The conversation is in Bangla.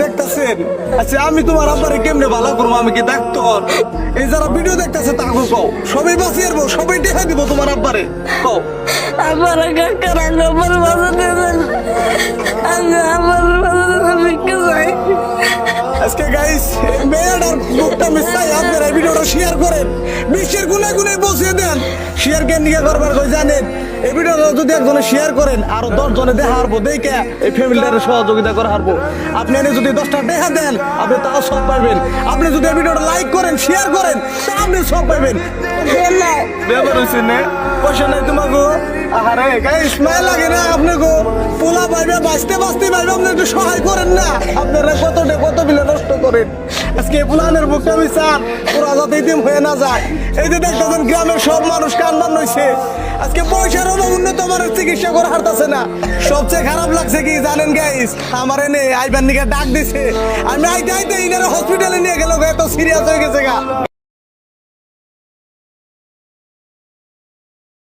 দেখতেছেন আচ্ছা আমি তোমার আব্বারে কেমনে ভালো করবো? আমি কি ডাক্তার? এই যারা ভিডিও দেখতেছে তাকে কও, সবাই বাঁচিয়ে আসবো, সবাই দেখা দিব তোমার আব্বারে। কও আমার কাকার আমার বাজা দেন, আমার বাজা ভিক্ষা চাই। আজকে গাইস মেয়েটার মুখটা মিশাই আপনারা এই ভিডিওটা শেয়ার করেন, বিশ্বের গুনে গুনে পৌঁছে দেন। শেয়ার কেন নিয়ে করবার কই জানেন? এই ভিডিওটা যদি একজনে শেয়ার করেন আরো 10 জনে দেখা হারবো, দেখে এই ফ্যামিলিটার সহযোগিতা করে হারবো। আপনি এনে যদি 10টা দেখা দেন আপনি তাও সব পাইবেন। আপনি যদি এই ভিডিওটা লাইক করেন, শেয়ার করেন, তা আপনি সব পাইবেন। ব্যাপার হইছে না, পয়সা নাই তোমাকে। আরে গাইস মায়া লাগে না আপনাকে? পোলা পাইবে বাঁচতে বাঁচতে পাইবে, আপনি একটু সহায় করেন না। আপনারা কত বিলে নষ্ট করেন। আজকে পুলানের বুকটা বিচার পুরা যাতে ইতিম হয়ে না যায়। এই যে দেখতেছেন গ্রামের সব মানুষ কান্দান হইছে। আজকে পয়সার অভাব উন্নত আমার চিকিৎসা করে হারতাছে না। সবচেয়ে খারাপ লাগছে কি জানেন গাইস? আমার এনে আইবার নিকে ডাক দিছে, আমি আইতে ইনারে হসপিটালে নিয়ে গেল, এত সিরিয়াস হয়ে গেছে গা।